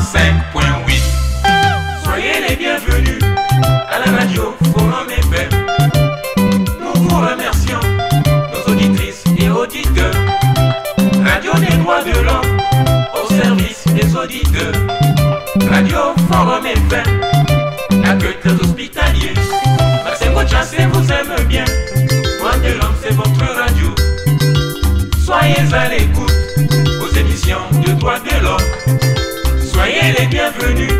105.8. Soyez les bienvenus à la radio Forum FM. Nous vous remercions, nos auditrices et auditeurs. Radio des droits de l'homme au service des auditeurs. Radio Forum FM, accueille les hospitaliers. Maxime Chassé vous aime bien. Droits de l'homme, c'est votre radio. Soyez à l'écoute aux émissions de droits de l'homme. Soyez les bienvenus.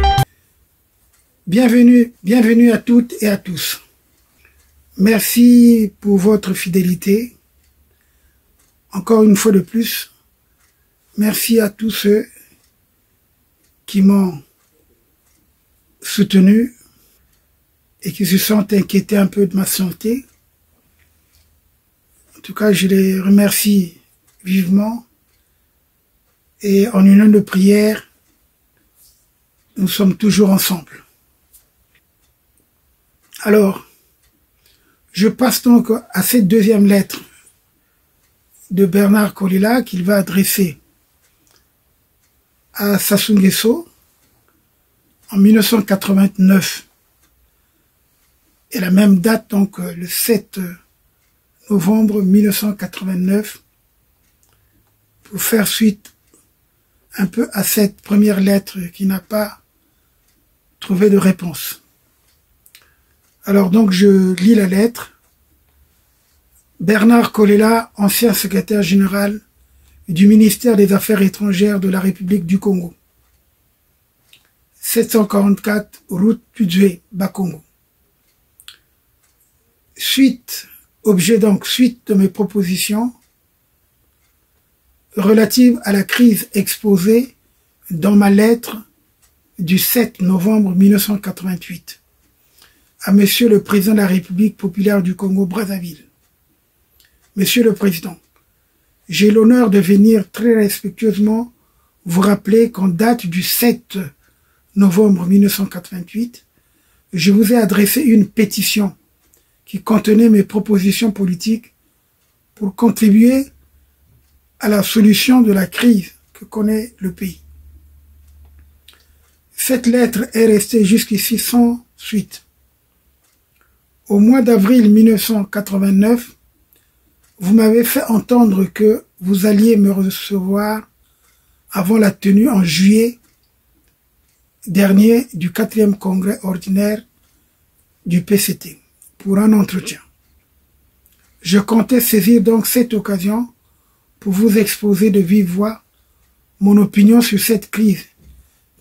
Bienvenue à toutes et à tous. Merci pour votre fidélité. Encore une fois de plus, merci à tous ceux qui m'ont soutenu et qui se sont inquiétés un peu de ma santé. En tout cas, je les remercie vivement et en union de prière, nous sommes toujours ensemble. Alors, je passe donc à cette deuxième lettre de Bernard Kolela qu'il va adresser à Sassou Nguesso en 1989. Et la même date, donc le 7 novembre 1989, pour faire suite un peu à cette première lettre qui n'a pas trouvé de réponse. Alors donc je lis la lettre. Bernard Kolela, ancien secrétaire général du ministère des Affaires étrangères de la République du Congo. 744 route Pudzwe, Bakongo. Suite de mes propositions relatives à la crise exposée dans ma lettre du 7 novembre 1988 à Monsieur le Président de la République populaire du Congo-Brazzaville. Monsieur le Président, j'ai l'honneur de venir très respectueusement vous rappeler qu'en date du 7 novembre 1988, je vous ai adressé une pétition qui contenait mes propositions politiques pour contribuer à la solution de la crise que connaît le pays. Cette lettre est restée jusqu'ici sans suite. Au mois d'avril 1989, vous m'avez fait entendre que vous alliez me recevoir avant la tenue en juillet dernier du 4e congrès ordinaire du PCT pour un entretien. Je comptais saisir donc cette occasion pour vous exposer de vive voix mon opinion sur cette crise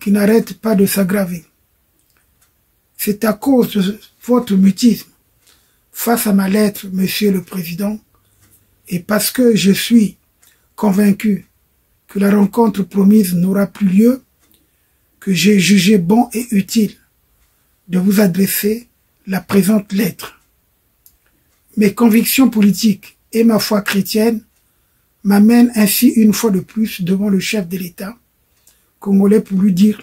qui n'arrête pas de s'aggraver. C'est à cause de votre mutisme face à ma lettre, Monsieur le Président, et parce que je suis convaincu que la rencontre promise n'aura plus lieu, que j'ai jugé bon et utile de vous adresser la présente lettre. Mes convictions politiques et ma foi chrétienne m'amènent ainsi une fois de plus devant le chef de l'État congolais pour lui dire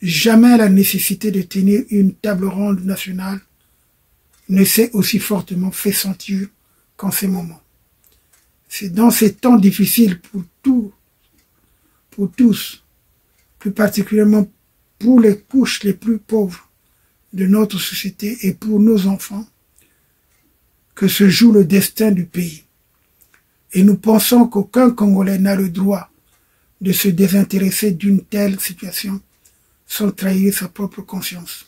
jamais la nécessité de tenir une table ronde nationale ne s'est aussi fortement fait sentir qu'en ces moments. C'est dans ces temps difficiles pour tous, plus particulièrement pour les couches les plus pauvres de notre société et pour nos enfants, que se joue le destin du pays. Et nous pensons qu'aucun Congolais n'a le droit de se désintéresser d'une telle situation sans trahir sa propre conscience.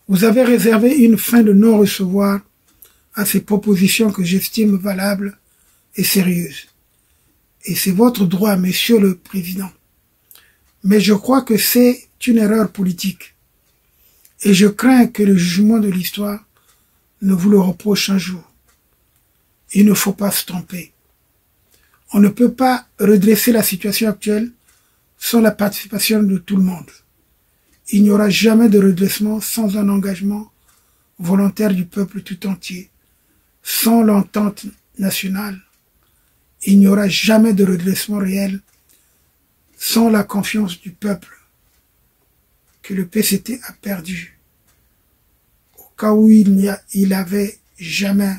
Vous avez réservé une fin de non-recevoir à ces propositions que j'estime valables et sérieuses. Et c'est votre droit, Monsieur le Président. Mais je crois que c'est une erreur politique. Et je crains que le jugement de l'histoire ne vous le reproche un jour. Il ne faut pas se tromper. On ne peut pas redresser la situation actuelle sans la participation de tout le monde. Il n'y aura jamais de redressement sans un engagement volontaire du peuple tout entier. Sans l'entente nationale, il n'y aura jamais de redressement réel sans la confiance du peuple que le PCT a perdu. Au cas où il avait jamais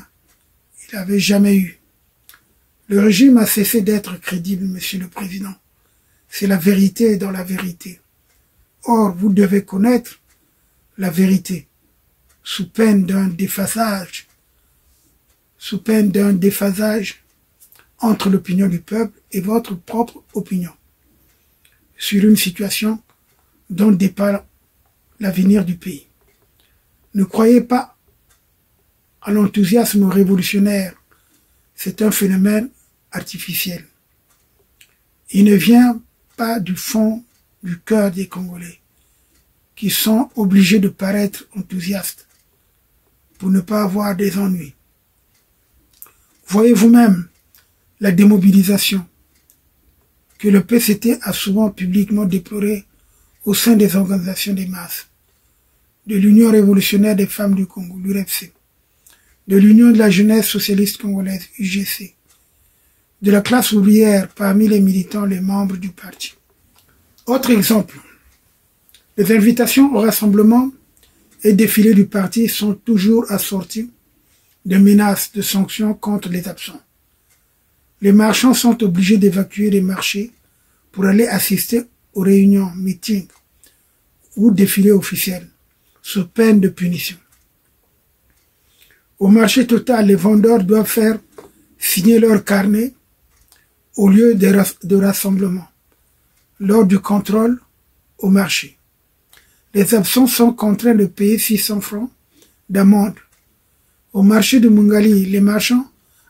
eu. Le régime a cessé d'être crédible, Monsieur le Président. c'est la vérité dans la vérité. Or, vous devez connaître la vérité, sous peine d'un déphasage, entre l'opinion du peuple et votre propre opinion, sur une situation dont dépend l'avenir du pays. Ne croyez pas à l'enthousiasme révolutionnaire, c'est un phénomène artificiel. Il ne vient pas du fond du cœur des Congolais, qui sont obligés de paraître enthousiastes pour ne pas avoir des ennuis. Voyez vous-même la démobilisation que le PCT a souvent publiquement déplorée au sein des organisations des masses, de l'Union révolutionnaire des femmes du Congo, l'URFC, de l'Union de la jeunesse socialiste congolaise, UGC, de la classe ouvrière parmi les militants, les membres du parti. Autre exemple, les invitations au rassemblement et défilés du parti sont toujours assorties de menaces de sanctions contre les absents. Les marchands sont obligés d'évacuer les marchés pour aller assister aux réunions, meetings ou défilés officiels, sous peine de punition. Au marché total, les vendeurs doivent faire signer leur carnet au lieu de rassemblement, lors du contrôle au marché. Les absents sont contraints de payer 600 francs d'amende. Au marché de Mungali, les marchands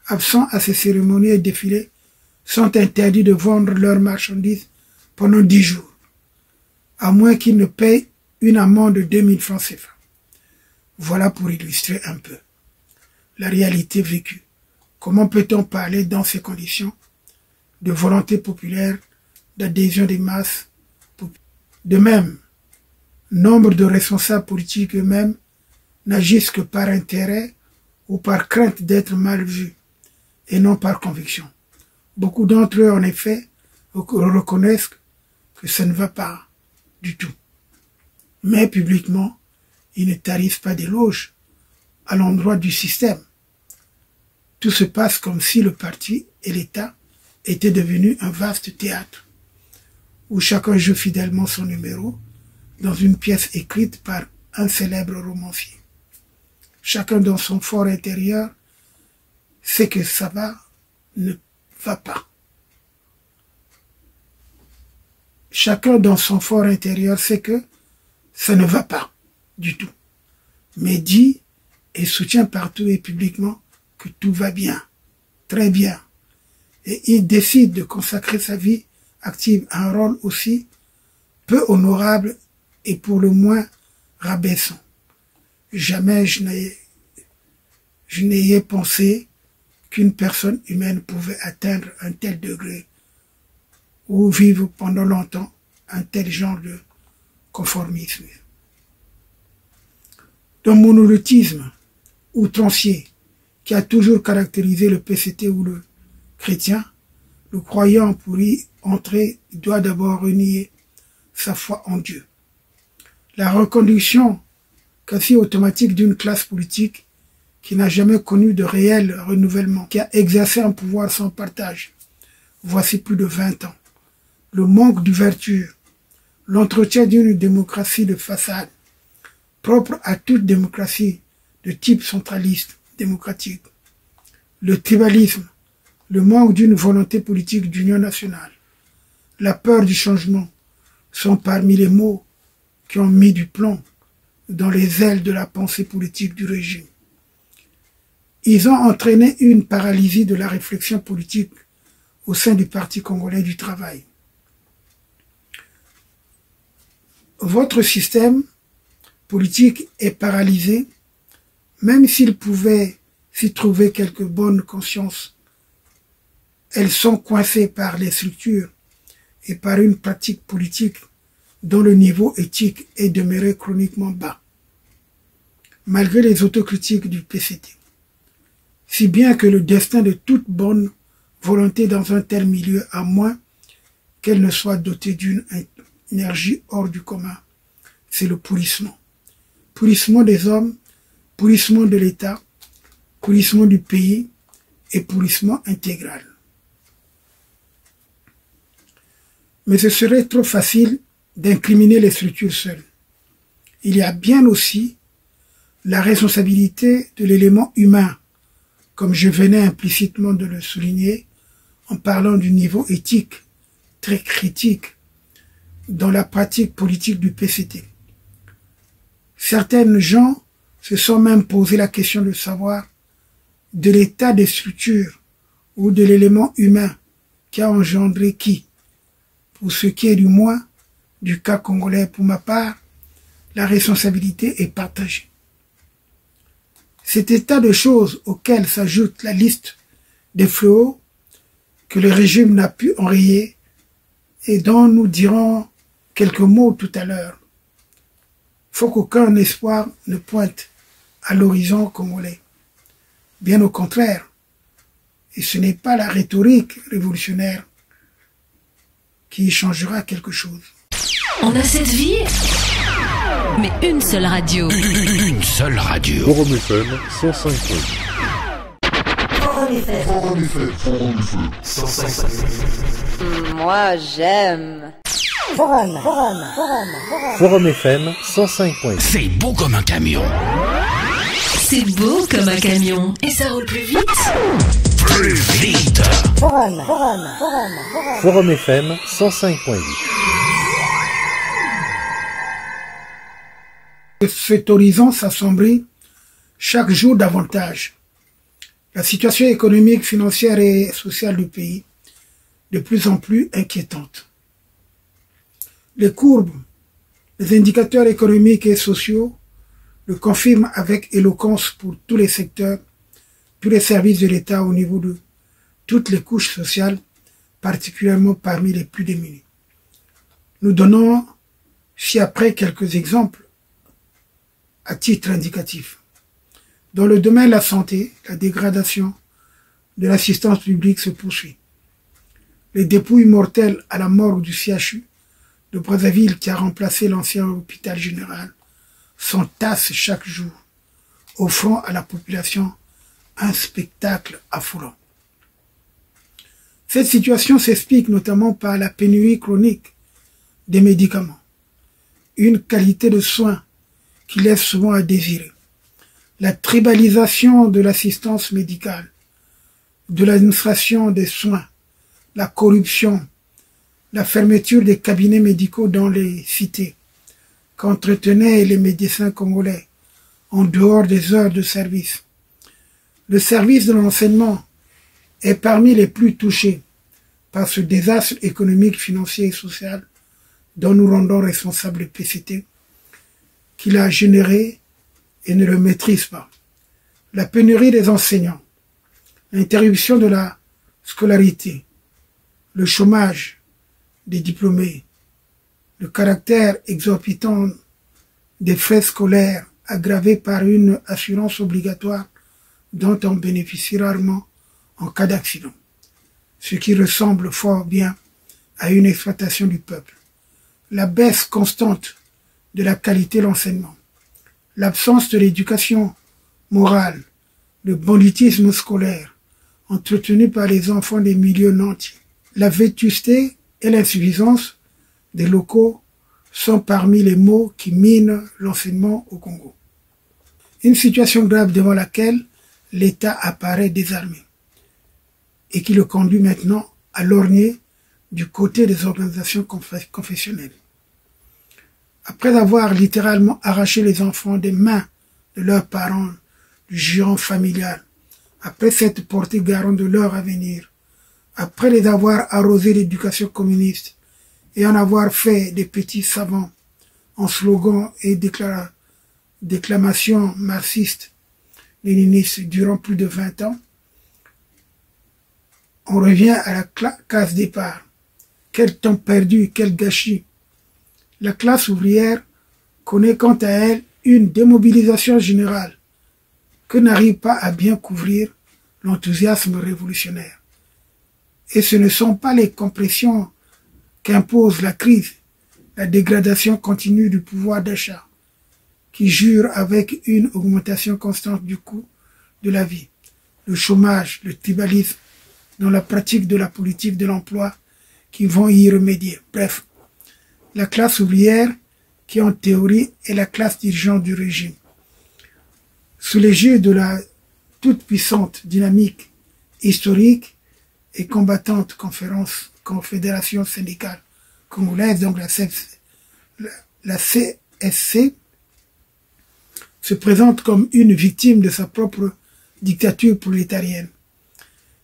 absents à ces cérémonies et défilés sont interdits de vendre leurs marchandises pendant 10 jours, à moins qu'ils ne payent une amende de 2000 francs CFA. Voilà pour illustrer un peu la réalité vécue. Comment peut-on parler dans ces conditions de volonté populaire, d'adhésion des masses? De même, nombre de responsables politiques eux-mêmes n'agissent que par intérêt ou par crainte d'être mal vus, et non par conviction. Beaucoup d'entre eux, en effet, reconnaissent que ça ne va pas du tout. Mais publiquement, ils ne tarissent pas d'éloges à l'endroit du système. Tout se passe comme si le parti et l'État étaient devenus un vaste théâtre, où chacun joue fidèlement son numéro dans une pièce écrite par un célèbre romancier. Chacun dans son fort intérieur sait que ça ne va pas. Chacun dans son fort intérieur sait que ça ne va pas du tout, mais dit et soutient partout et publiquement que tout va bien, très bien, et il décide de consacrer sa vie active à un rôle aussi peu honorable et pour le moins rabaissant. Jamais je n'ayais pensé qu'une personne humaine pouvait atteindre un tel degré ou vivre pendant longtemps un tel genre de conformisme. Dans mon monolithisme outrancier qui a toujours caractérisé le PCT ou le chrétien, le croyant pour y entrer doit d'abord renier sa foi en Dieu. La reconduction quasi automatique d'une classe politique qui n'a jamais connu de réel renouvellement, qui a exercé un pouvoir sans partage, voici plus de 20 ans. Le manque d'ouverture, l'entretien d'une démocratie de façade, propre à toute démocratie de type centraliste, démocratique, le tribalisme, le manque d'une volonté politique d'union nationale, la peur du changement sont parmi les mots qui ont mis du plomb dans les ailes de la pensée politique du régime. Ils ont entraîné une paralysie de la réflexion politique au sein du Parti congolais du travail. Votre système politique est paralysé, même s'il pouvait s'y trouver quelques bonnes consciences. Elles sont coincées par les structures et par une pratique politique dont le niveau éthique est demeuré chroniquement bas, malgré les autocritiques du PCT. Si bien que le destin de toute bonne volonté dans un tel milieu, à moins qu'elle ne soit dotée d'une énergie hors du commun, c'est le pourrissement. Pourrissement des hommes, pourrissement de l'État, pourrissement du pays et pourrissement intégral. Mais ce serait trop facile d'incriminer les structures seules. Il y a bien aussi la responsabilité de l'élément humain, comme je venais implicitement de le souligner en parlant du niveau éthique très critique dans la pratique politique du PCT. Certaines gens se sont même posé la question de savoir de l'état des structures ou de l'élément humain qui a engendré qui. Pour ce qui est du moins du cas congolais, pour ma part, la responsabilité est partagée. Cet état de choses auquel s'ajoute la liste des fléaux que le régime n'a pu enrayer et dont nous dirons quelques mots tout à l'heure. Il faut qu'aucun espoir ne pointe à l'horizon congolais. Bien au contraire, et ce n'est pas la rhétorique révolutionnaire qui changera quelque chose. On a cette vie, mais une seule radio. Une seule radio. Forum FM 105.8. Forum FM 105.8. Moi, j'aime. Forum FM 105.8. C'est beau comme un camion. C'est beau comme un camion. Et ça roule plus vite. Plus vite. Forum FM 105.8. Cet horizon s'assombrit chaque jour davantage. La situation économique, financière et sociale du pays, de plus en plus inquiétante. Les courbes, les indicateurs économiques et sociaux le confirment avec éloquence pour tous les secteurs, tous les services de l'État au niveau de toutes les couches sociales, particulièrement parmi les plus démunis. Nous donnons ci-après quelques exemples à titre indicatif. Dans le domaine de la santé, la dégradation de l'assistance publique se poursuit. Les dépouilles mortelles à la morgue du CHU de Brazzaville, qui a remplacé l'ancien hôpital général, s'entassent chaque jour, offrant à la population un spectacle affolant. Cette situation s'explique notamment par la pénurie chronique des médicaments, une qualité de soins qui laisse souvent à désirer, la tribalisation de l'assistance médicale, de l'administration des soins, la corruption, la fermeture des cabinets médicaux dans les cités, qu'entretenaient les médecins congolais en dehors des heures de service. Le service de l'enseignement est parmi les plus touchés par ce désastre économique, financier et social dont nous rendons responsable le PCT, qu'il a généré et ne le maîtrise pas. La pénurie des enseignants, l'interruption de la scolarité, le chômage des diplômés, le caractère exorbitant des frais scolaires aggravés par une assurance obligatoire dont on bénéficie rarement en cas d'accident, ce qui ressemble fort bien à une exploitation du peuple. La baisse constante de la qualité de l'enseignement, l'absence de l'éducation morale, le banditisme scolaire entretenu par les enfants des milieux nantis, la vétusté et l'insuffisance des locaux sont parmi les maux qui minent l'enseignement au Congo. Une situation grave devant laquelle l'État apparaît désarmé et qui le conduit maintenant à lorgner du côté des organisations confessionnelles. Après avoir littéralement arraché les enfants des mains de leurs parents, du giron familial, après s'être porté garant de leur avenir, après les avoir arrosés d'éducation communiste et en avoir fait des petits savants en slogans et déclamations marxistes, léninistes durant plus de 20 ans, on revient à la case départ. Quel temps perdu, quel gâchis. La classe ouvrière connaît quant à elle une démobilisation générale que n'arrive pas à bien couvrir l'enthousiasme révolutionnaire. Et ce ne sont pas les compressions qu'impose la crise, la dégradation continue du pouvoir d'achat, qui jure avec une augmentation constante du coût de la vie, le chômage, le tribalisme dans la pratique de la politique de l'emploi qui vont y remédier. Bref, la classe ouvrière qui en théorie est la classe dirigeante du régime. Sous l'égide de la toute-puissante dynamique historique et combattante confédération syndicale congolaise, donc la CSC, se présente comme une victime de sa propre dictature prolétarienne.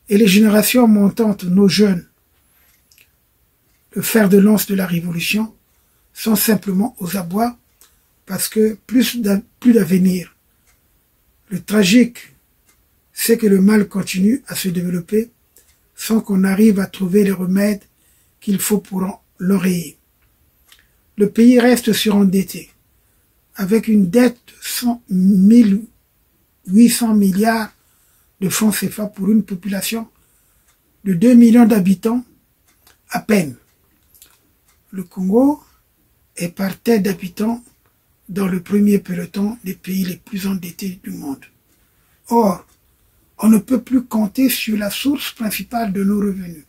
Et les générations montantes, nos jeunes, le fer de lance de la révolution, sont simplement aux abois parce que plus d'avenir. Le tragique, c'est que le mal continue à se développer sans qu'on arrive à trouver les remèdes qu'il faut pour l'enrayer. Le pays reste surendetté, avec une dette de 800 milliards de francs CFA pour une population de 2 millions d'habitants à peine. Le Congo est par tête d'habitants dans le premier peloton des pays les plus endettés du monde. Or, on ne peut plus compter sur la source principale de nos revenus,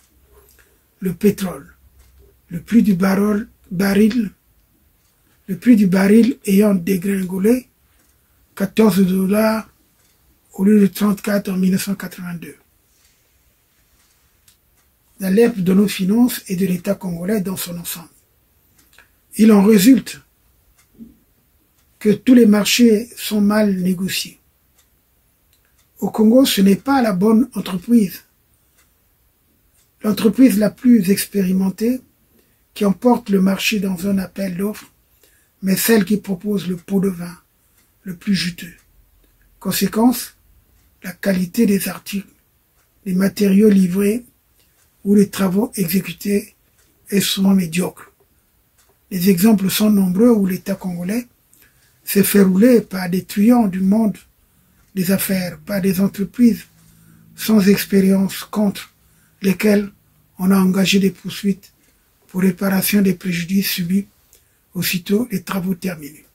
le pétrole. Le prix du baril ayant dégringolé, 14 $ au lieu de 34 en 1982. L'alerte de nos finances et de l'État congolais dans son ensemble. Il en résulte que tous les marchés sont mal négociés. Au Congo, ce n'est pas la bonne entreprise. L'entreprise la plus expérimentée qui emporte le marché dans un appel d'offres, mais celle qui propose le pot de vin le plus juteux. Conséquence, la qualité des articles, les matériaux livrés ou les travaux exécutés est souvent médiocre. Les exemples sont nombreux où l'État congolais s'est fait rouler par des truands du monde des affaires, par des entreprises sans expérience contre lesquelles on a engagé des poursuites pour réparation des préjudices subis aussitôt les travaux terminés.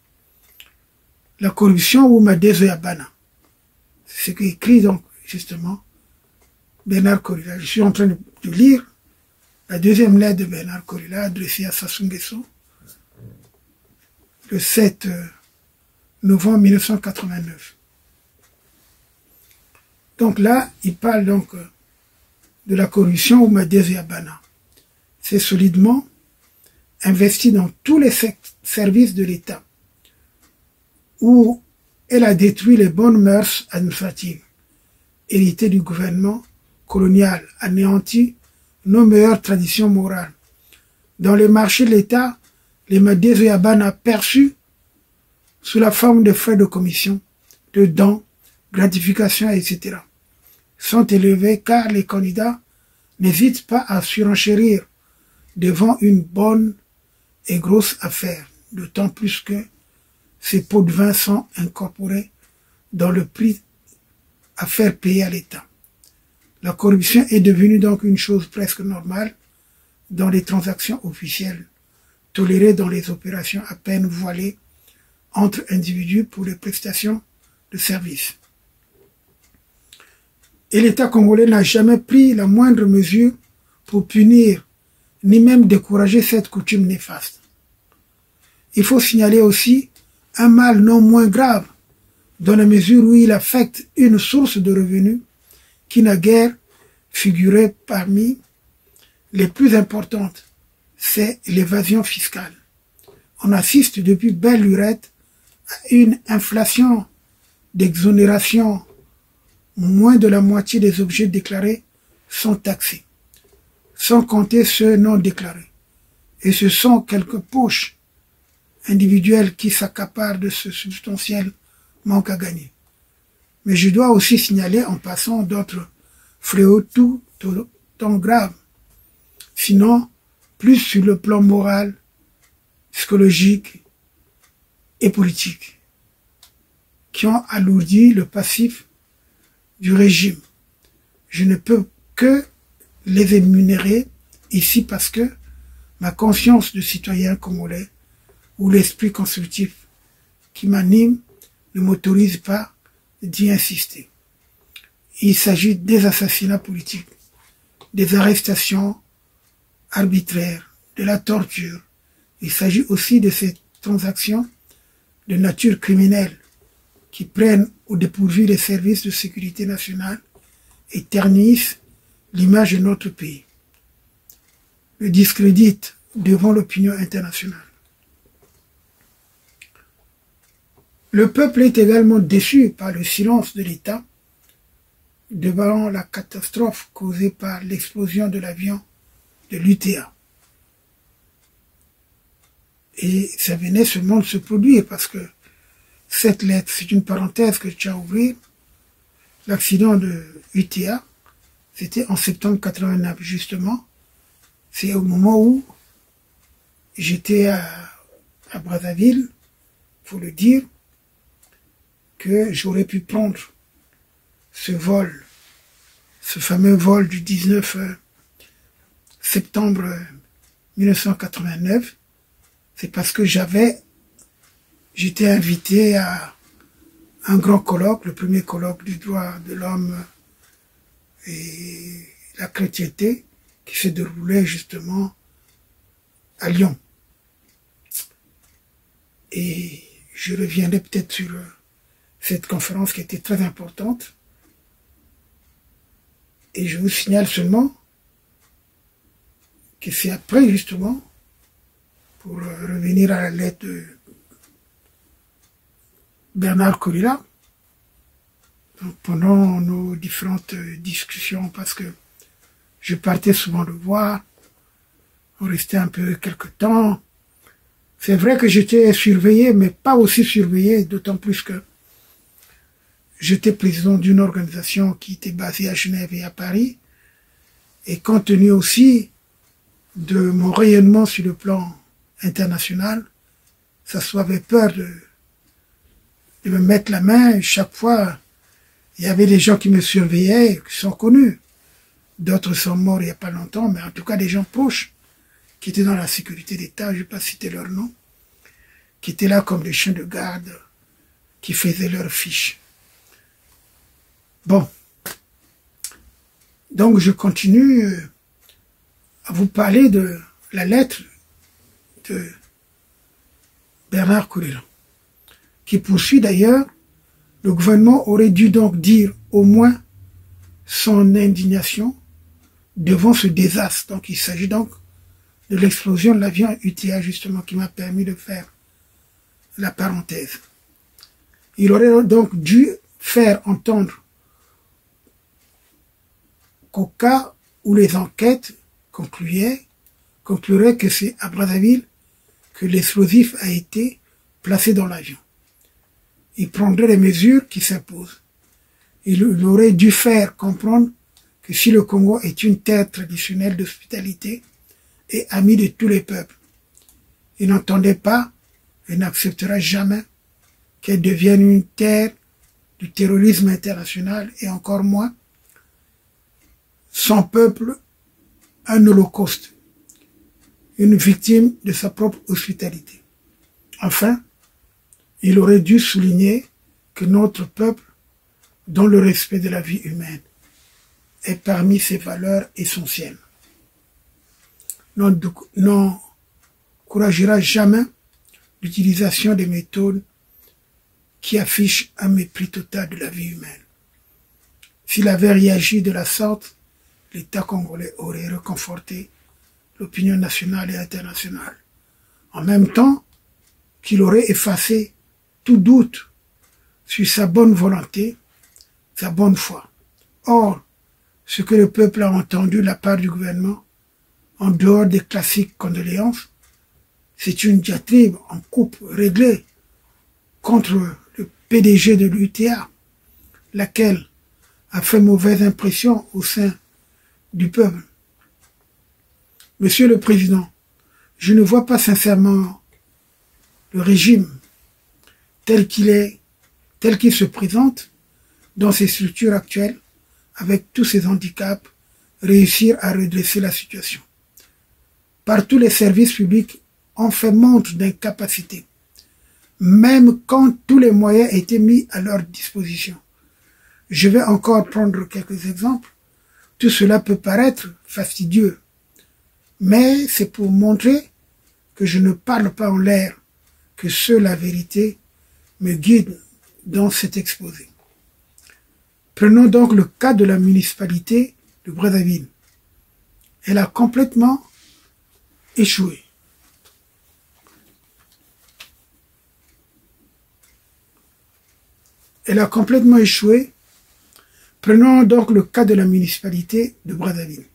La corruption ou Madezo Yabana, c'est ce qu'écrit donc justement Bernard Korila. Je suis en train de lire la deuxième lettre de Bernard Korila adressée à Sassou Nguesso le 7 novembre 1989. Donc là, il parle donc de la corruption ou Madezo Yabana. C'est solidement investi dans tous les services de l'État, où elle a détruit les bonnes mœurs administratives, héritées du gouvernement colonial, anéanti nos meilleures traditions morales. Dans les marchés de l'État, les Madezo Yabana perçus sous la forme de frais de commission, de dons, gratifications, etc., sont élevés car les candidats n'hésitent pas à surenchérir devant une bonne et grosse affaire, d'autant plus que ces pots de vin sont incorporés dans le prix à faire payer à l'État. La corruption est devenue donc une chose presque normale dans les transactions officielles, tolérée dans les opérations à peine voilées entre individus pour les prestations de services. Et l'État congolais n'a jamais pris la moindre mesure pour punir ni même décourager cette coutume néfaste. Il faut signaler aussi un mal non moins grave, dans la mesure où il affecte une source de revenus qui n'a guère figuré parmi les plus importantes, c'est l'évasion fiscale. On assiste depuis belle lurette à une inflation d'exonération. Moins de la moitié des objets déclarés sont taxés, sans compter ceux non déclarés. Et ce sont quelques poches individuelles qui s'accaparent de ce substantiel manque à gagner. Mais je dois aussi signaler en passant d'autres fléaux tout autant graves, sinon plus sur le plan moral, psychologique et politique, qui ont alourdi le passif du régime. Je ne peux que les énumérer ici parce que ma conscience de citoyen congolais ou l'esprit constructif qui m'anime ne m'autorise pas d'y insister. Il s'agit des assassinats politiques, des arrestations arbitraire, de la torture. Il s'agit aussi de ces transactions de nature criminelle qui prennent au dépourvu les services de sécurité nationale et ternissent l'image de notre pays, le discréditent devant l'opinion internationale. Le peuple est également déçu par le silence de l'État devant la catastrophe causée par l'explosion de l'avion de l'UTA. Et ça venait seulement de se produire parce que cette lettre, c'est une parenthèse que je tiens à ouvrir. L'accident de UTA, c'était en septembre 89, justement. C'est au moment où j'étais à Brazzaville, faut le dire, que j'aurais pu prendre ce vol, ce fameux vol du 19 septembre 1989. C'est parce que j'étais invité à un grand colloque, le premier colloque du droit de l'homme et la chrétienté, qui se déroulait justement à Lyon. Et je reviendrai peut-être sur cette conférence qui était très importante. Et je vous signale seulement que c'est après, justement, pour revenir à la lettre de Bernard Kourila, pendant nos différentes discussions, parce que je partais souvent le voir, on restait un peu quelque temps. C'est vrai que j'étais surveillé, mais pas aussi surveillé, d'autant plus que j'étais président d'une organisation qui était basée à Genève et à Paris, et compte tenu aussi de mon rayonnement sur le plan international, ça avait peur de me mettre la main. Chaque fois, il y avait des gens qui me surveillaient, qui sont connus. D'autres sont morts il n'y a pas longtemps, mais en tout cas des gens proches, qui étaient dans la sécurité d'État, je ne vais pas citer leur nom, qui étaient là comme des chiens de garde, qui faisaient leurs fiches. Bon. Donc je continue à vous parler de la lettre de Bernard Kourila, qui poursuit d'ailleurs, le gouvernement aurait dû donc dire au moins son indignation devant ce désastre. Donc il s'agit donc de l'explosion de l'avion UTA, justement, qui m'a permis de faire la parenthèse. Il aurait donc dû faire entendre qu'au cas où les enquêtes concluraient que c'est à Brazzaville que l'explosif a été placé dans l'avion. Il prendrait les mesures qui s'imposent. Il aurait dû faire comprendre que si le Congo est une terre traditionnelle d'hospitalité et ami de tous les peuples, il n'entendait pas et n'acceptera jamais qu'elle devienne une terre du terrorisme international et encore moins son peuple un holocauste, une victime de sa propre hospitalité. Enfin, il aurait dû souligner que notre peuple, dont le respect de la vie humaine est parmi ses valeurs essentielles, n'encouragera jamais l'utilisation des méthodes qui affichent un mépris total de la vie humaine. S'il avait réagi de la sorte, l'État congolais aurait réconforté l'opinion nationale et internationale, en même temps qu'il aurait effacé tout doute sur sa bonne volonté, sa bonne foi. Or, ce que le peuple a entendu de la part du gouvernement, en dehors des classiques condoléances, c'est une diatribe en coupe réglée contre le PDG de l'UTA, laquelle a fait mauvaise impression au sein du peuple. Monsieur le Président, je ne vois pas sincèrement le régime tel qu'il se présente dans ses structures actuelles, avec tous ses handicaps, réussir à redresser la situation. Partout les services publics ont fait montre d'incapacité, même quand tous les moyens étaient mis à leur disposition. Je vais encore prendre quelques exemples. Tout cela peut paraître fastidieux, mais c'est pour montrer que je ne parle pas en l'air, que seule la vérité me guide dans cet exposé. Prenons donc le cas de la municipalité de Brazzaville. Elle a complètement échoué. Elle a complètement échoué. Prenons donc le cas de la municipalité de Brazzaville.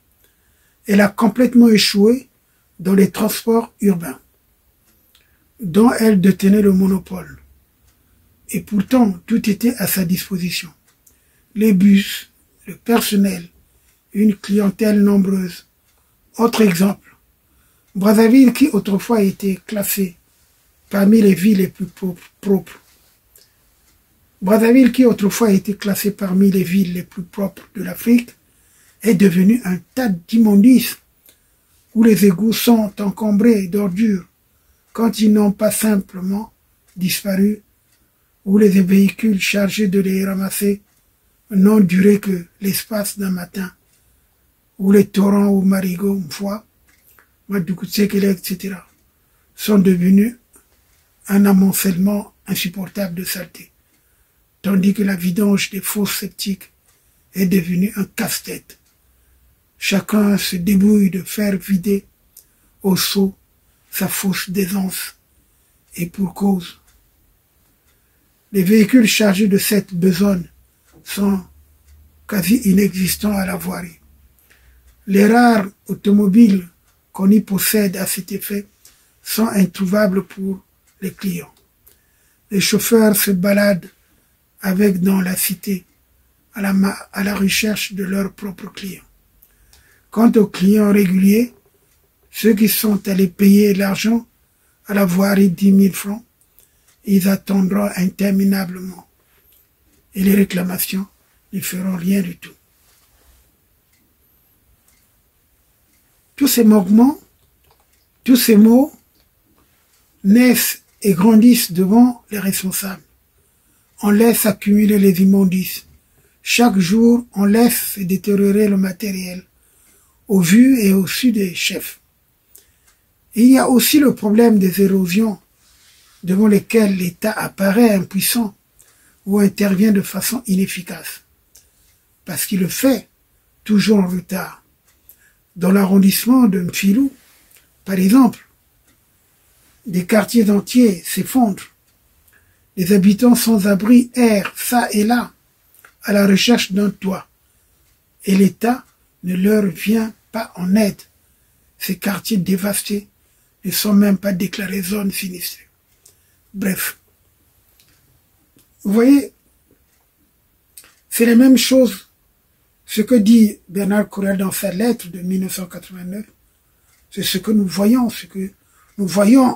Elle a complètement échoué dans les transports urbains, dont elle détenait le monopole. Et pourtant, tout était à sa disposition. Les bus, le personnel, une clientèle nombreuse. Autre exemple, Brazzaville qui autrefois était classée parmi les villes les plus propres. Brazzaville qui autrefois a été classée parmi les villes les plus propres de l'Afrique est devenue un tas d'immondices où les égouts sont encombrés d'ordures quand ils n'ont pas simplement disparu, où les véhicules chargés de les ramasser n'ont duré que l'espace d'un matin, où les torrents ou marigots, Mfoua, Madoukoutsekele, etc., sont devenus un amoncellement insupportable de saleté, tandis que la vidange des fosses septiques est devenue un casse-tête. Chacun se débrouille de faire vider au seau sa fosse d'aisance, et pour cause. Les véhicules chargés de cette besogne sont quasi inexistants à la voirie. Les rares automobiles qu'on y possède à cet effet sont introuvables pour les clients. Les chauffeurs se baladent avec dans la cité à la recherche de leurs propres clients. Quant aux clients réguliers, ceux qui sont allés payer l'argent à la voirie 10 000 francs, ils attendront interminablement et les réclamations ne feront rien du tout. Tous ces mouvements, tous ces mots naissent et grandissent devant les responsables. On laisse accumuler les immondices. Chaque jour, on laisse se détériorer le matériel, au vu et au su des chefs. Et il y a aussi le problème des érosions devant lesquelles l'État apparaît impuissant ou intervient de façon inefficace, parce qu'il le fait toujours en retard. Dans l'arrondissement de Mfilou, par exemple, des quartiers entiers s'effondrent. Les habitants sans abri errent ça et là à la recherche d'un toit, et l'État ne leur vient pas en aide. Ces quartiers dévastés ne sont même pas déclarés zones sinistrées. Bref, vous voyez, c'est la même chose. Ce que dit Bernard Courel dans sa lettre de 1989, c'est ce que nous voyons,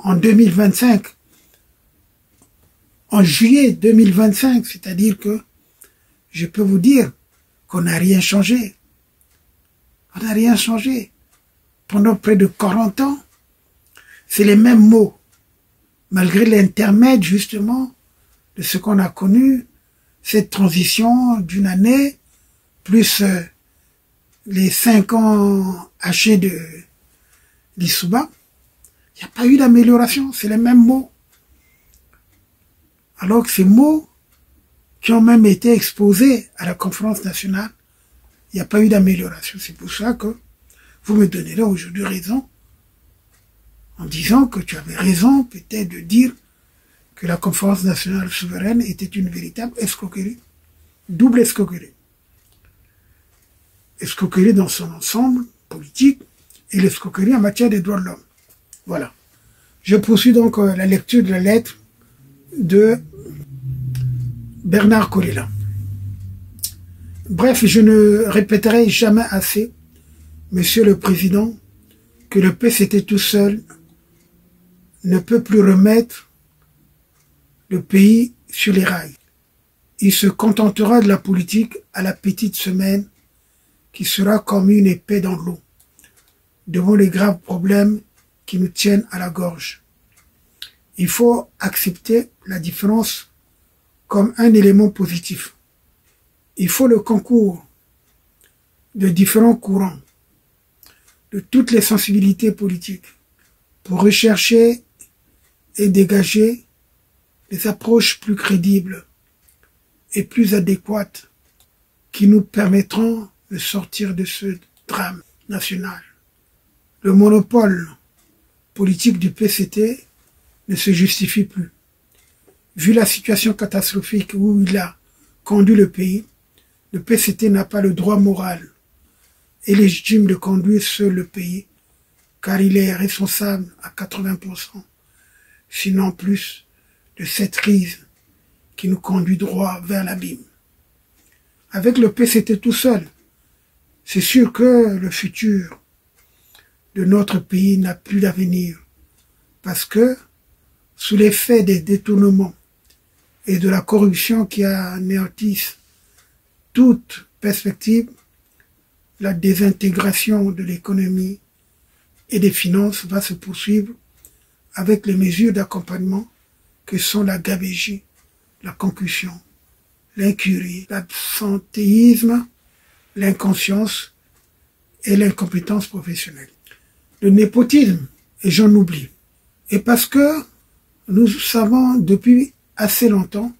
en 2025, en juillet 2025, c'est-à-dire que je peux vous dire qu'on n'a rien changé. On n'a rien changé. Pendant près de 40 ans, c'est les mêmes mots, malgré l'intermède justement de ce qu'on a connu, cette transition d'une année, plus les 5 ans hachés de l'Issouba. Il n'y a pas eu d'amélioration, c'est les mêmes mots. Alors que ces mots qui ont même été exposés à la conférence nationale, il n'y a pas eu d'amélioration. C'est pour ça que vous me donnerez aujourd'hui raison en disant que tu avais raison peut-être de dire que la conférence nationale souveraine était une véritable escroquerie, double escroquerie. Escroquerie dans son ensemble politique et l'escroquerie en matière des droits de l'homme. Voilà. Je poursuis donc la lecture de la lettre de Bernard Kolela. Bref, je ne répéterai jamais assez, Monsieur le Président, que le PCT tout seul ne peut plus remettre le pays sur les rails. Il se contentera de la politique à la petite semaine qui sera comme une épée dans l'eau, devant les graves problèmes qui nous tiennent à la gorge. Il faut accepter la différence comme un élément positif. Il faut le concours de différents courants, de toutes les sensibilités politiques pour rechercher et dégager des approches plus crédibles et plus adéquates qui nous permettront de sortir de ce drame national. Le monopole politique du PCT ne se justifie plus. Vu la situation catastrophique où il a conduit le pays, le PCT n'a pas le droit moral et légitime de conduire seul le pays, car il est responsable à 80%, sinon plus, de cette crise qui nous conduit droit vers l'abîme. Avec le PCT tout seul, c'est sûr que le futur de notre pays n'a plus d'avenir, parce que, sous l'effet des détournements et de la corruption qui anéantissent toute perspective, la désintégration de l'économie et des finances va se poursuivre avec les mesures d'accompagnement que sont la gabegie, la concussion, l'incurie, l'absentéisme, l'inconscience et l'incompétence professionnelle. Le népotisme, et j'en oublie. Et parce que nous savons depuis assez longtemps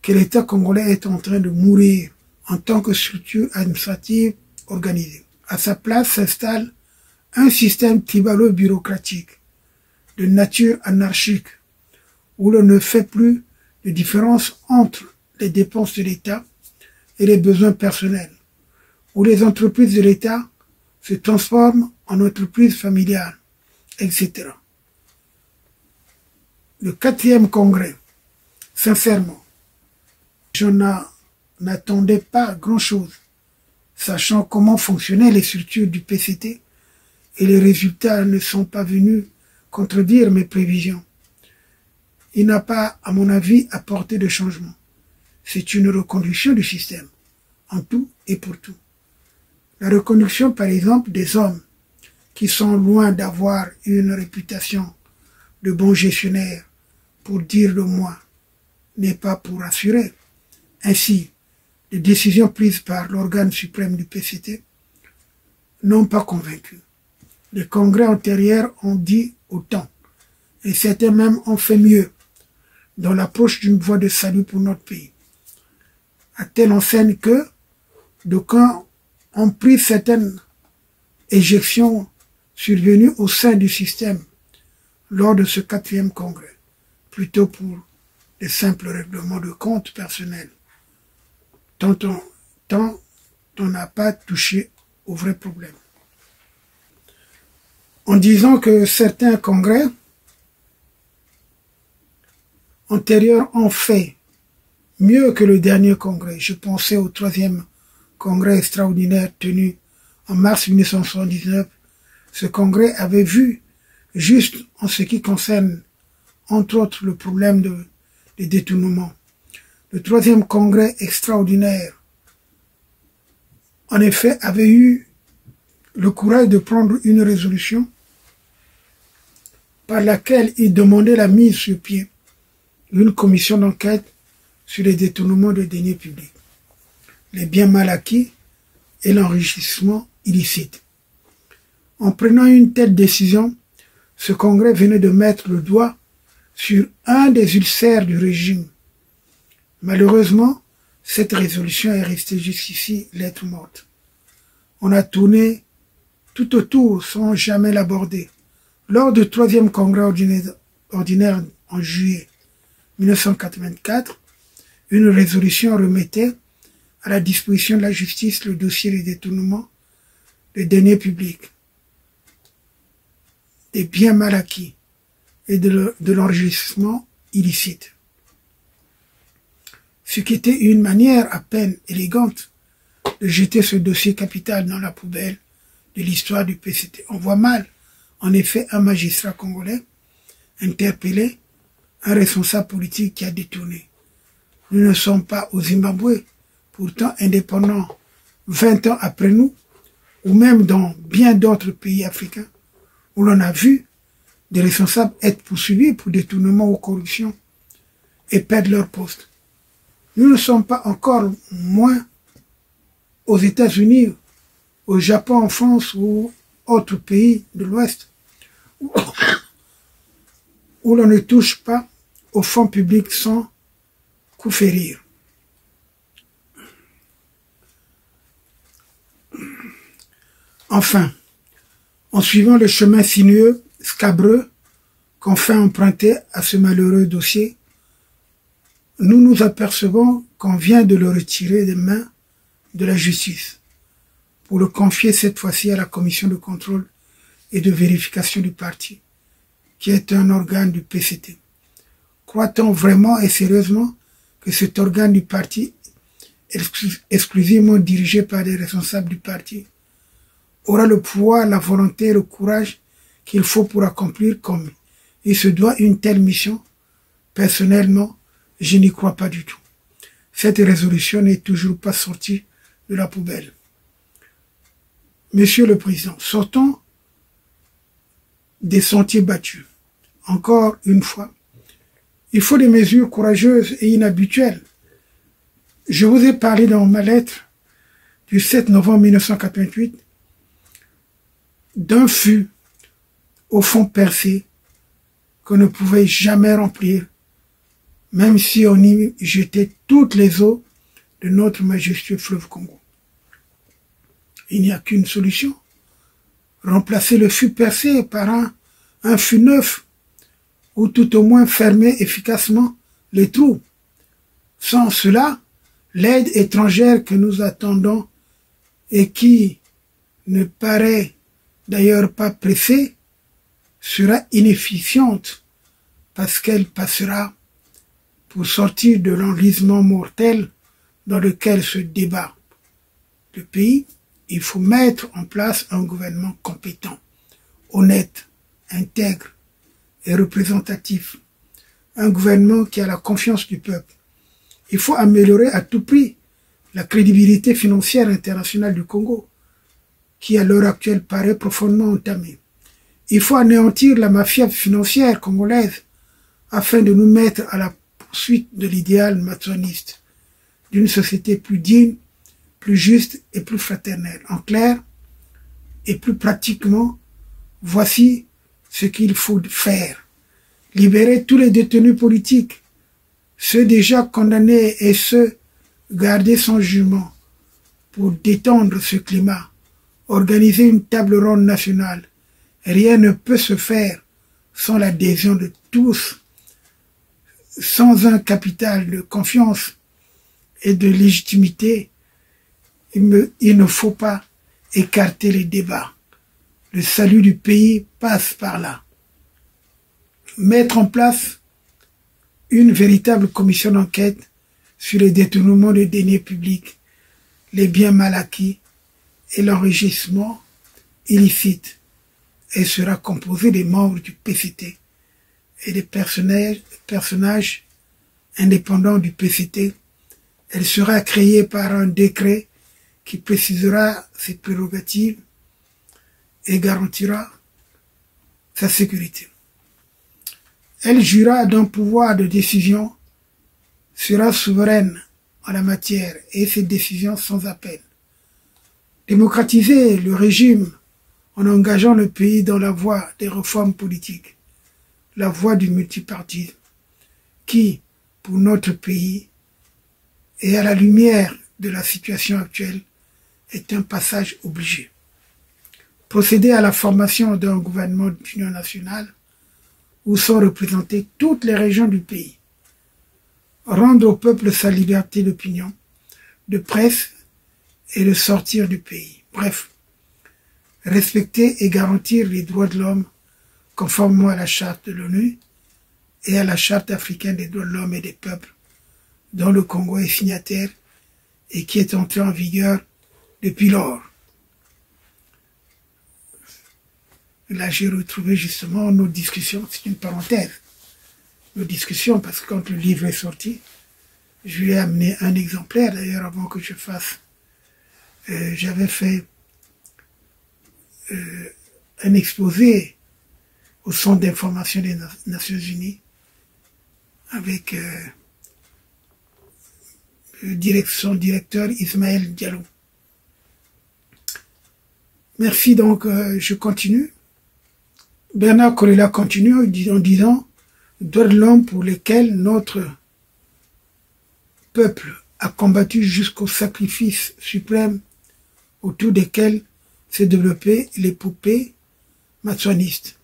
que l'État congolais est en train de mourir en tant que structure administrative organisée. À sa place s'installe un système tribalo-bureaucratique de nature anarchique où l'on ne fait plus de différence entre les dépenses de l'État et les besoins personnels, où les entreprises de l'État se transforment en entreprises familiales, etc. Le 4e congrès, sincèrement, je n'attendais pas grand-chose, sachant comment fonctionnaient les structures du PCT, et les résultats ne sont pas venus contredire mes prévisions. Il n'a pas, à mon avis, apporté de changement. C'est une reconduction du système, en tout et pour tout. La reconduction, par exemple, des hommes qui sont loin d'avoir une réputation de bons gestionnaires pour dire de moi, n'est pas pour assurer. Ainsi, les décisions prises par l'organe suprême du PCT n'ont pas convaincu. Les congrès antérieurs ont dit autant, et certains même ont fait mieux dans l'approche d'une voie de salut pour notre pays. À telle enseigne que d'aucuns ont pris certaines éjections survenues au sein du système lors de ce 4e congrès, plutôt pour des simples règlements de compte personnels, tant on n'a pas touché au vrai problème. En disant que certains congrès antérieurs ont fait mieux que le dernier congrès. Je pensais au 3e congrès extraordinaire tenu en mars 1979. Ce congrès avait vu, juste en ce qui concerne, entre autres, le problème des détournements. Le 3e congrès extraordinaire, en effet, avait eu le courage de prendre une résolution par laquelle il demandait la mise sur pied d'une commission d'enquête sur les détournements de deniers publics, les biens mal acquis et l'enrichissement illicite. En prenant une telle décision, ce congrès venait de mettre le doigt sur un des ulcères du régime. Malheureusement, cette résolution est restée jusqu'ici lettre morte. On a tourné tout autour sans jamais l'aborder. Lors du 3e congrès ordinaire en juillet 1984, une résolution remettait à la disposition de la justice le dossier des détournements des deniers publics, des biens mal acquis et de l'enrichissement illicite. Ce qui était une manière à peine élégante de jeter ce dossier capital dans la poubelle de l'histoire du PCT. On voit mal, en effet, un magistrat congolais interpeller un responsable politique qui a détourné. Nous ne sommes pas au Zimbabwe, pourtant indépendants 20 ans après nous, ou même dans bien d'autres pays africains, où l'on a vu des responsables être poursuivis pour détournement ou corruption et perdre leur poste. Nous ne sommes pas encore moins aux États-Unis, au Japon, en France ou autres pays de l'Ouest où l'on ne touche pas aux fonds publics sans coup férir. Enfin, en suivant le chemin sinueux, scabreux, qu'on fait emprunter à ce malheureux dossier, nous nous apercevons qu'on vient de le retirer des mains de la justice pour le confier cette fois-ci à la commission de contrôle et de vérification du parti, qui est un organe du PCT. Croit-on vraiment et sérieusement que cet organe du parti, exclusivement dirigé par des responsables du parti, aura le pouvoir, la volonté et le courage qu'il faut pour accomplir comme il se doit une telle mission? Personnellement, je n'y crois pas du tout. Cette résolution n'est toujours pas sortie de la poubelle. Monsieur le Président, sortons des sentiers battus. Encore une fois, il faut des mesures courageuses et inhabituelles. Je vous ai parlé dans ma lettre du 7 novembre 1988 d'un fût au fond percé qu'on ne pouvait jamais remplir, même si on y jetait toutes les eaux de notre majestueux fleuve Congo. Il n'y a qu'une solution: remplacer le fût percé par un fût neuf, ou tout au moins fermer efficacement les trous. Sans cela, l'aide étrangère que nous attendons et qui ne paraît d'ailleurs pas pressée sera inefficiente parce qu'elle passera pour sortir de l'enlisement mortel dans lequel se débat le pays. Il faut mettre en place un gouvernement compétent, honnête, intègre et représentatif. Un gouvernement qui a la confiance du peuple. Il faut améliorer à tout prix la crédibilité financière internationale du Congo, qui à l'heure actuelle paraît profondément entamée. Il faut anéantir la mafia financière congolaise afin de nous mettre à la poursuite de l'idéal maçonniste d'une société plus digne, plus juste et plus fraternelle. En clair, et plus pratiquement, voici ce qu'il faut faire. Libérer tous les détenus politiques, ceux déjà condamnés et ceux gardés sans jugement, pour détendre ce climat. Organiser une table ronde nationale. Rien ne peut se faire sans l'adhésion de tous, sans un capital de confiance et de légitimité. Il ne faut pas écarter les débats. Le salut du pays passe par là. Mettre en place une véritable commission d'enquête sur les détournements de deniers publics, les biens mal acquis et l'enrichissement illicite. Elle sera composée des membres du PCT et des personnages indépendants du PCT. Elle sera créée par un décret qui précisera ses prérogatives et garantira sa sécurité. Elle jouira d'un pouvoir de décision, sera souveraine en la matière et ses décisions sans appel. Démocratiser le régime en engageant le pays dans la voie des réformes politiques, la voie du multipartisme, qui, pour notre pays, et à la lumière de la situation actuelle, est un passage obligé. Procéder à la formation d'un gouvernement d'union nationale où sont représentées toutes les régions du pays. Rendre au peuple sa liberté d'opinion, de presse et de sortir du pays. Bref, respecter et garantir les droits de l'homme conformément à la charte de l'ONU et à la charte africaine des droits de l'homme et des peuples, dont le Congo est signataire et qui est entrée en vigueur depuis lors. Là, j'ai retrouvé justement nos discussions, c'est une parenthèse, nos discussions, parce que quand le livre est sorti, je lui ai amené un exemplaire, d'ailleurs, avant que je fasse, j'avais fait un exposé au Centre d'information des Nations Unies avec son directeur Ismaël Diallo. Merci, donc je continue. Bernard Kolela continue en disant « Droits de l'homme pour lesquels notre peuple a combattu jusqu'au sacrifice suprême autour desquels s'est développée l'épopée maçonniste.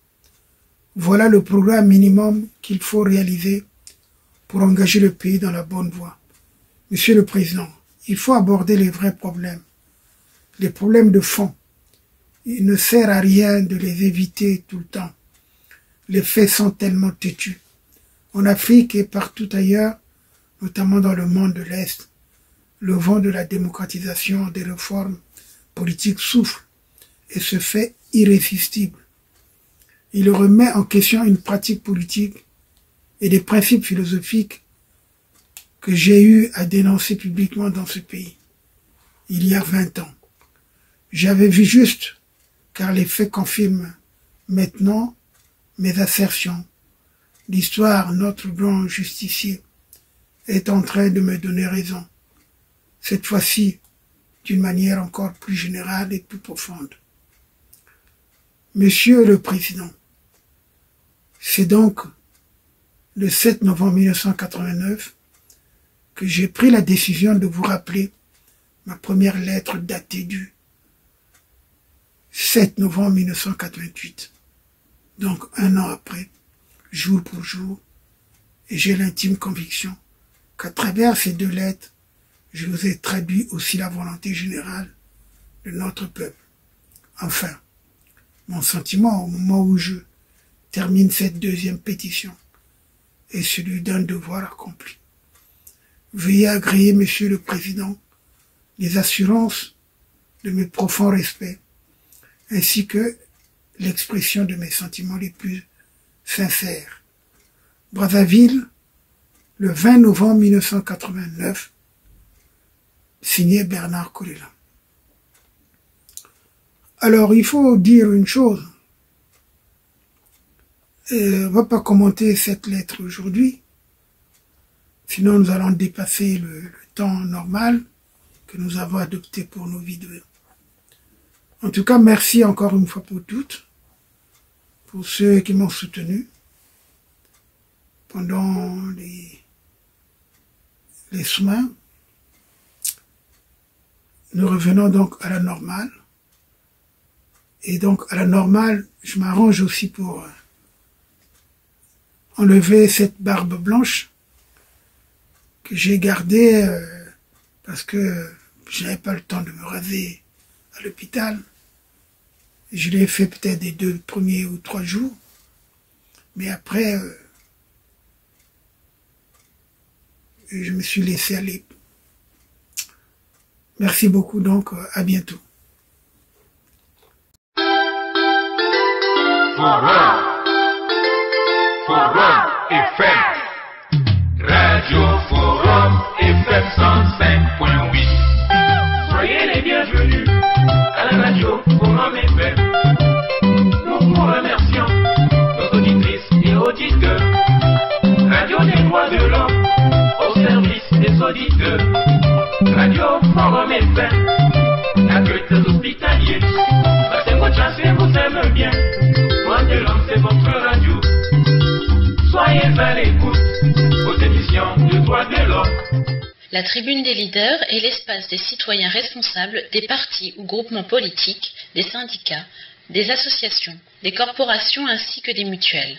Voilà le programme minimum qu'il faut réaliser pour engager le pays dans la bonne voie. Monsieur le Président, il faut aborder les vrais problèmes, les problèmes de fond. Il ne sert à rien de les éviter tout le temps. Les faits sont tellement têtus. En Afrique et partout ailleurs, notamment dans le monde de l'Est, le vent de la démocratisation des réformes politiques souffle et se fait irrésistible. Il remet en question une pratique politique et des principes philosophiques que j'ai eu à dénoncer publiquement dans ce pays, il y a 20 ans. J'avais vu juste, car les faits confirment maintenant mes assertions. L'histoire, notre grand justicier, est en train de me donner raison. Cette fois-ci, d'une manière encore plus générale et plus profonde. Monsieur le Président, c'est donc le 7 novembre 1989 que j'ai pris la décision de vous rappeler ma première lettre datée du 7 novembre 1988. Donc 1 an après, jour pour jour, et j'ai l'intime conviction qu'à travers ces 2 lettres, je vous ai traduit aussi la volonté générale de notre peuple. Enfin, mon sentiment au moment où je termine cette 2e pétition est celui d'un devoir accompli. Veuillez agréer, Monsieur le Président, les assurances de mes profonds respects, ainsi que l'expression de mes sentiments les plus sincères. Brazzaville, le 20 novembre 1989, signé Bernard Kolela. Alors, il faut dire une chose. On ne va pas commenter cette lettre aujourd'hui, sinon nous allons dépasser le temps normal que nous avons adopté pour nos vidéos. En tout cas, merci encore une fois pour toutes, pour ceux qui m'ont soutenu pendant les soins. Nous revenons donc à la normale. Et donc, à la normale, je m'arrange aussi pour enlever cette barbe blanche que j'ai gardée parce que je n'avais pas le temps de me raser à l'hôpital. Je l'ai fait peut-être des 2 premiers ou 3 jours. Mais après, je me suis laissé aller. Merci beaucoup, donc à bientôt. Forum FM, Radio Forum FM 105.8. Soyez les bienvenus à la radio Forum FM. Nous vous remercions, nos auditrices et auditeurs. Radio des droits de l'homme au service des auditeurs. Radio Forum FM, accueille des hospitaliers. Passez votre chance et vous aime bien. Droits de l'homme, c'est votre radio. Soyez à l'écoute aux émissions de droits de l'homme. La tribune des leaders est l'espace des citoyens responsables des partis ou groupements politiques, des syndicats, des associations, des corporations ainsi que des mutuelles.